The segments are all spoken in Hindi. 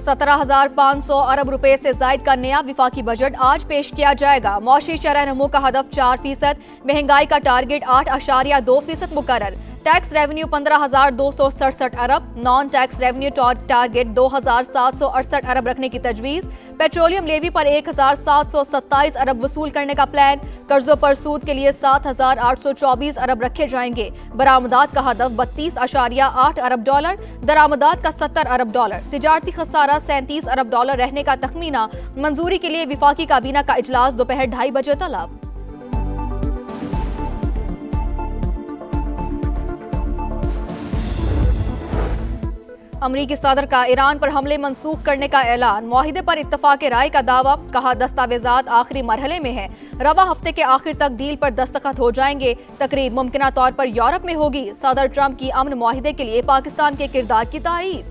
17,500 अरब रुपए से जायद का नया विफाकी बजट आज पेश किया जाएगा। मौशी शरह नमो का हदफ 4%, महंगाई का टारगेट 8.2% मुकर्रर। टैक्स रेवेन्यू 15,267 अरब, नॉन टैक्स रेवेन्यू टारगेट 2,768 अरब रखने की तजवीज़। पेट्रोलियम लेवी पर 1,727 अरब वसूल करने का प्लान। कर्जों पर सूद के लिए 7,824 अरब रखे जाएंगे। बरामदात का हदफ 32.8 अरब डॉलर, दरामदात का 70 अरब डॉलर। तिजारती खसारा 37 अरब डॉलर रहने का तखमीना। मंजूरी के लिए विफाकी काबीना का इजलास दोपहर 2:30 बजे तलब। अमरीकी सदर का ईरान पर हमले मंसूख करने का ऐलान। मुआहिदे पर इत्तफाक राय का दावा, कहा दस्तावेजात आखिरी मरहले में है। रवा हफ्ते के आखिर तक डील पर दस्तखत हो जाएंगे। तकरीब मुमकिना तौर पर यूरोप में होगी। सदर ट्रंप की अमन मुआहिदे के लिए पाकिस्तान के किरदार की तारीफ।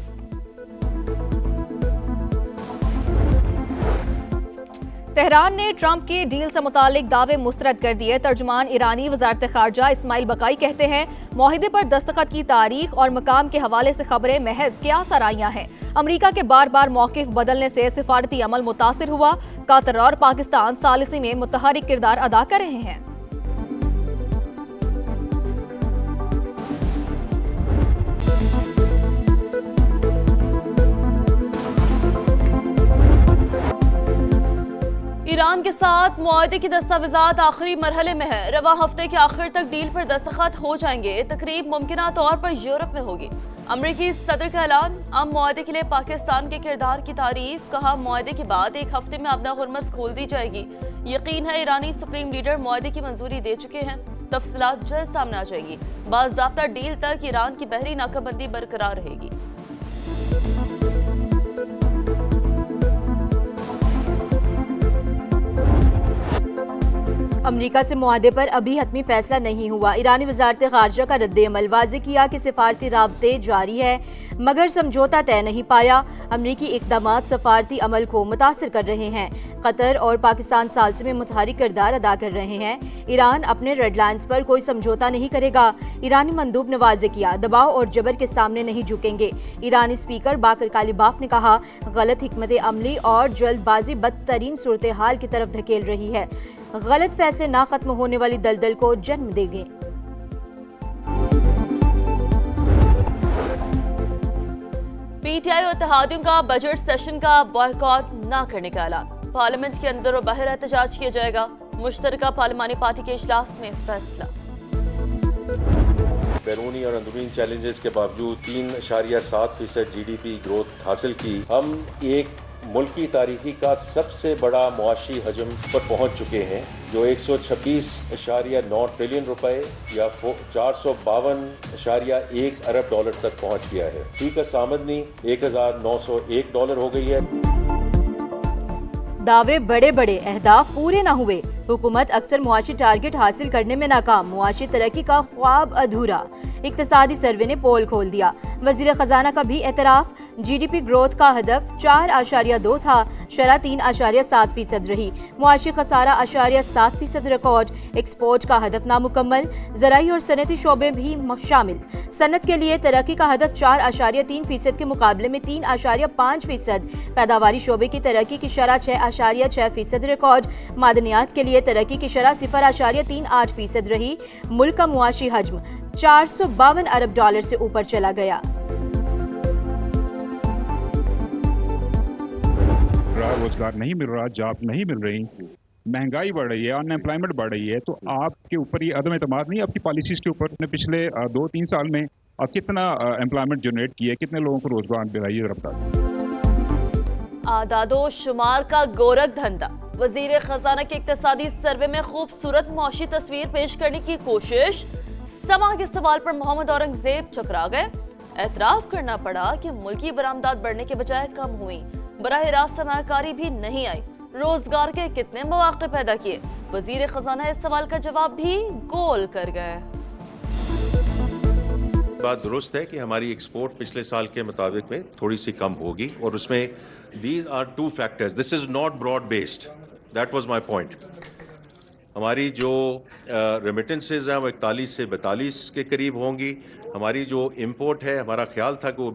तेहरान ने ट्रंप के डील से मुतालिक दावे मुस्तरद कर दिए। तर्जुमान ईरानी वजारत खारजा इस्माइल बकाई कहते हैं, मुआहिदे पर दस्तखत की तारीख और मकाम के हवाले से खबरें महज क्या सराइयां हैं। अमरीका के बार बार मौकिफ बदलने से सिफारती अमल मुतासिर हुआ। कतर और पाकिस्तान सालिसी में मुतहरिक किरदार अदा कर रहे हैं। ईरान के साथ मुआहदे की दस्तावेजात आखिरी मरहले में है। रवा हफ्ते के आखिर तक डील पर दस्तखत हो जाएंगे। तकरीब मुमकिना तौर पर यूरोप में होगी। अमरीकी सदर का ऐलान, अम मुआहदे के लिए पाकिस्तान के किरदार की तारीफ। कहा, मुआहदे के बाद एक हफ्ते में अपना हुरमस खोल दी जाएगी। यकीन है ईरानी सुप्रीम लीडर मुआहदे की मंजूरी दे चुके हैं। तफसीलात जल्द सामने आ जाएगी। बाज़ाब्ता डील तक ईरान की बहरी नाकाबंदी बरकरार रहेगी। अमरीका से मुआहदे पर अभी हतमी फैसला नहीं हुआ। ईरानी वजारत खारजा का रद्द-ए-अमल वाज़ेह किया कि सिफारती राब्ते जारी है मगर समझौता तय नहीं पाया। अमरीकी इक़दामात सफारती अमल को मुतासर कर रहे हैं। कतर और पाकिस्तान सालसे में मुतहरिक किरदार अदा कर रहे हैं। ईरान अपने रेड लाइन्स पर कोई समझौता नहीं करेगा। ईरानी मंदूब ने वाज़ेह किया, दबाव और जबर के सामने नहीं झुकेंगे। ईरानी स्पीकर बाकर कालिबाफ ने कहा, गलत हिकमत अमली और जल्दबाजी बदतरीन सूरत हाल की तरफ धकेल रही है। गलत फैसले ना खत्म होने वाली दलदल को जन्म देंगे। पीटीआई और इत्तेहादियों का बजट सेशन का बॉयकॉट न करने का ऐलान। पार्लियामेंट के अंदर और बाहर एहतजाज किया जाएगा। मुश्तरका पार्लिमानी पार्टी के इजलास में फैसला। बैरूनी और अंदरूनी चैलेंजेस के बावजूद 3.7% GDP ग्रोथ हासिल की। हम एक मुल्की तारीखी का सबसे बड़ा मुआशी हजम पर पहुंच चुके हैं, जो 126.9 ट्रिलियन रुपए या 452.1 अरब डॉलर तक पहुंच गया है। फी का आमदनी 1,901 डॉलर हो गई है। दावे बड़े बड़े, अहदाफ पूरे न हुए। हुकूमत अक्सर मुआशी टारगेट हासिल करने में नाकाम। मुआशी तरक्की का ख्वाब अधूरा। इक्तिसादी सर्वे ने पोल खोल दिया। वजीर खजाना का भी एतराफ। GDP ग्रोथ का हदफ 4.2 था, शरह 3.7% रही। मुआशी खसारा 7% रिकॉर्ड। एक्सपोर्ट का हदफ नामुकम्मल। ज़राई और सनती शोबे भी शामिल। सनत के लिए तरक्की का हदफ 4.3% के मुकाबले में 3.5%। पैदावारी शोबे की तरक्की की शरह 6.6% रिकॉर्ड। मादनियात के लिए तरक्की की शरह 0.38% रही। मुल्क का मुआशी हजम 452 अरब डॉलर से ऊपर चला गया। रोजगार नहीं मिल रहा, जॉब नहीं मिल रही, महंगाई बढ़ रही है, अनएम्प्लॉयमेंट बढ़ रही है, तो आपके ऊपर ये अदम एतमाद नहीं आपकी पॉलिसीज के ऊपर? ने पिछले 2-3 साल में आप कितना एम्प्लॉयमेंट जनरेट किया, कितने लोगों को रोजगार दिलाई है? आदादो शुमार का गोरख धंधा। वजीर खजाना के इक्तिसादी सर्वे में खूबसूरत मुआशी तस्वीर पेश करने की कोशिश। समा के सवाल पर मोहम्मद औरंगजेब चकरा गए। एतराफ करना पड़ा कि मुल्की बरामदात बढ़ने के बजाय कम हुई। बराह रास्त सरमायाकारी भी नहीं आई। रोजगार के कितने मौके पैदा किए? वजीर खजाना इस सवाल का जवाब भी गोल कर गए। बात दुरुस्त है कि हमारी एक्सपोर्ट पिछले साल के मुताबिक में थोड़ी सी कम होगी, और उसमें these are 2 factors. This is not broad based, that was my point. हमारी जो रेमिटेंसेज हैं वो 41 से 42 के करीब होंगी। हमारी जो इंपोर्ट है, हमारा ख्याल था कि वो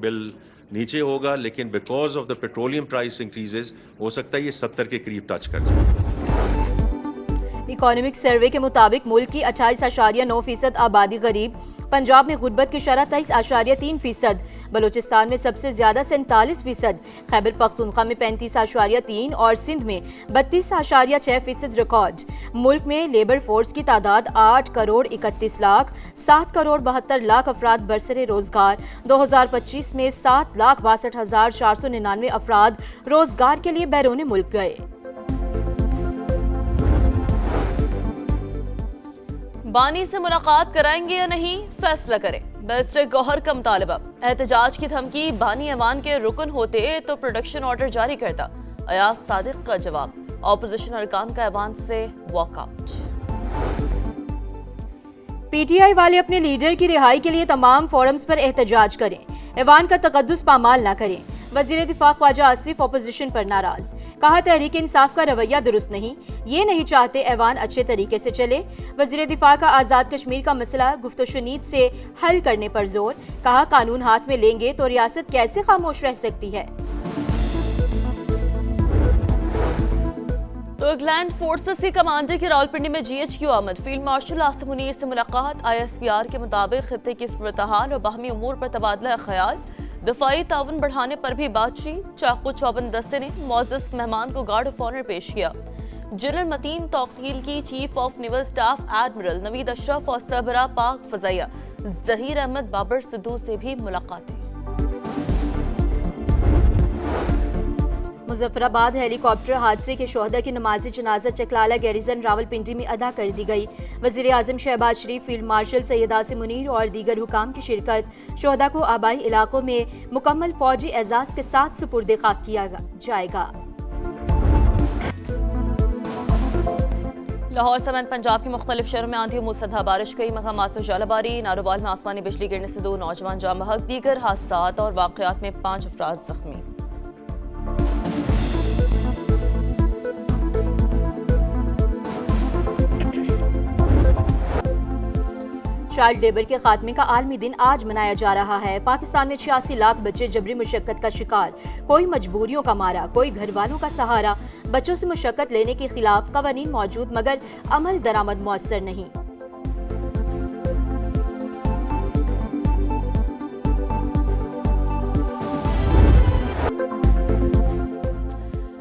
नीचे होगा, लेकिन because of the petroleum price increases हो सकता है ये 70 के करीब टच कर जाए। इकोनॉमिक सर्वे के मुताबिक मुल्क की 28.9% आबादी गरीब, पंजाब में गुर्बत की शरह 23.3%, बलूचिस्तान में सबसे ज्यादा 47%, खैबर पख्तूनख्वा में 35.3% और सिंध में 32.6% रिकॉर्ड। मुल्क में लेबर फोर्स की तादाद 8 करोड़ 31 लाख, 7 करोड़ 72 लाख अफराद बरसरे रोजगार। 2025 में 7,62,499 अफराद रोजगार के लिए बैरून मुल्क गए। बानी से मुलाकात कराएंगे या नहीं, फैसला करें। बैरिस्टर गौहर का मुतालबा, एहतजाज की धमकी बानी ऐवान के रुकन होते तो प्रोटेक्शन ऑर्डर जारी करता। अयाज सादिक का जवाब, ऑपोजिशन अरकान का ऐवान से वॉकआउट। पीटीआई वाले अपने लीडर की रिहाई के लिए तमाम फोरम्स पर एहतजाज करें, ऐवान का तकद्दुस पामाल न करें। वजीर दिफा ख्वाजा आसिफ ऑपोजिशन पर नाराज, कहा तहरीक इंसाफ का रवैया दुरुस्त नहीं, ये नहीं चाहते ऐवान अच्छे तरीके से चले। वजीर दिफा का आज़ाद कश्मीर का मसला गुफ्तशुनीद से हल करने पर जोर, कहा कानून हाथ में लेंगे तो रियासत कैसे खामोश रह सकती है। तो इंग्लैंड फोर्सेस के कमांडर की रावलपिंडी में GHQ आमद, फील्ड मार्शल आसिम मुनीर से मुलाकात। ISPR के मुताबिक खित्ते की सूरत-ए-हाल और बाहमी उमूर पर तबादला ख्याल, दफाई ताउन बढ़ाने पर भी बातचीत। चाकू चौबंद दस्ते ने मोअज़्ज़ज़ मेहमान को गार्ड ऑफ ऑनर पेश किया। जनरल मतीन तौकील की chief of naval staff admiral Naveed Ashraf और सरबराह पाक फजाइया ज़हीर अहमद बाबर सिद्धू से भी मुलाकातें। मुजफ्फराबाद हेलीकॉप्टर हादसे के शोहदा की नमाज़ी जनाजा चकलाला गैरिजन रावलपिंडी में अदा कर दी गई। वज़ीर आज़म शहबाज शरीफ, फील्ड मार्शल सैयद आसिम मुनीर और दीगर हुकाम की शिरकत। शोहदा को आबाई इलाकों में मुकम्मल फौजी एजाज के साथ सुपुर्द खाक किया जाएगा। लाहौर समेत पंजाब के मुख्तलिफ शहरों में आंधी और मूसलाधार बारिश, कई मकामात पर जालाबारी। नारोवाल में आसमानी बिजली गिरने से 2 नौजवान जाम बहक, दीगर हादसात और वाक़यात में 5 अफराद जख्मी। चाइल्ड लेबर के खात्मे का आलमी दिन आज मनाया जा रहा है। पाकिस्तान में 86 लाख बच्चे जबरी मुशक्कत का शिकार, कोई मजबूरियों का मारा, कोई घर वालों का सहारा। बच्चों से मुशक्कत लेने के खिलाफ कवानीन मौजूद मगर अमल दरामद मुयस्सर नहीं।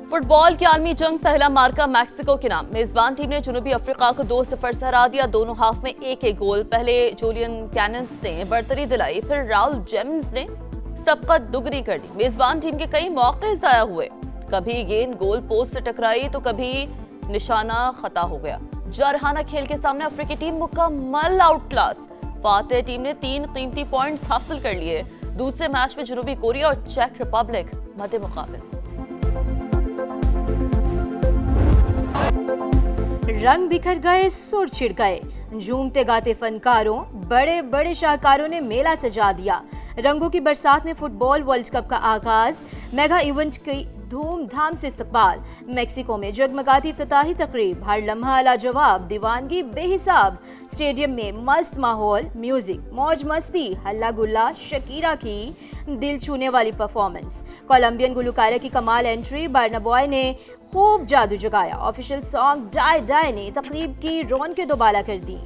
फुटबॉल की आलमी जंग, पहला मार्का मैक्सिको के नाम। मेजबान टीम ने जनूबी अफ्रीका को 2-0 से हरा दिया। दोनों हाफ में एक गोल। पहले जूलियन कैनन्स ने बढ़तरी दिलाई, फिर राउल जेम्स ने सबकत दुगनी कर दी। मेजबान टीम के कई मौके जाया हुए, कभी गेंद गोल पोस्ट से टकराई तो कभी निशाना खता हो गया। जारहाना खेल के सामने अफ्रीकी टीम मुकम्मल आउट क्लास। फातेह टीम ने 3 कीमती पॉइंट्स हासिल कर लिए। दूसरे मैच में जनूबी कोरिया और चेक रिपब्लिक मध्य मुकाबले। रंग बिखर गए, सुर छिड़ गए, झूमते गाते फनकारों, बड़े बड़े शाहकारों ने मेला सजा दिया। रंगों की बरसात में फुटबॉल वर्ल्ड कप का आगाज, मेगा इवेंट की धूमधाम से इस्तकबाल। मेक्सिको में जगमगाती इफ्तिताही तकरीब, हर लम्हा लाजवाब, दीवानगी बेहिसाब। स्टेडियम में मस्त माहौल, म्यूजिक, मौज मस्ती, हल्ला गुल्ला, शकीरा की दिल छूने वाली परफॉर्मेंस। कोलंबियन गुलकारा की कमाल एंट्री, बर्ना बॉय ने खूब जादू जगाया। ऑफिशियल सॉन्ग डाई डाई ने तकरीब की रौनकें दोबाला कर दी।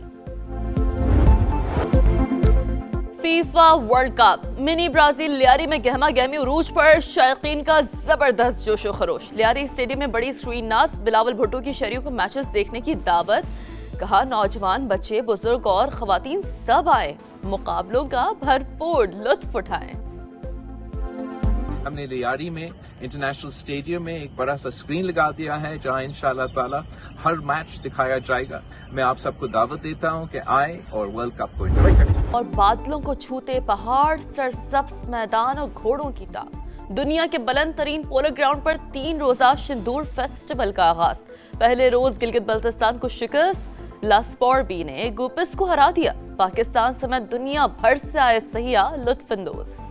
FIFA World Cup, mini Brazil Lyari में गहमा गहमी उरूज पर, शायकीन का जबरदस्त जोशो खरोश। लियारी स्टेडियम में बड़ी स्क्रीन नाज, बिलावल भुट्टो की शहरियों को मैचेस देखने की दावत। कहा नौजवान, बच्चे, बुजुर्ग और खवातीन सब आए, मुकाबलों का भरपूर लुत्फ उठाएं। हमने लियारी में इंटरनेशनल स्टेडियम में एक बड़ा सा स्क्रीन लगा दिया है जहां इंशाल्लाह ताला हर मैच दिखाया जाएगा। मैं आप सबको दावत देता हूं कि आए और वर्ल्ड कप को एंजॉय करें। और बादलों को छूते पहाड़, सरसब्ज मैदान और घोड़ों की टाप। दुनिया के बुलंद तरीन पोलो ग्राउंड पर 3 रोजा सिंदूर फेस्टिवल का आगाज। पहले रोज गिलगित बल्तिस्तान को शिकस्त, लास्पोर बी ने गुपिस को हरा दिया। पाकिस्तान समेत दुनिया भर से आए सहिया लुत्फानंदोज।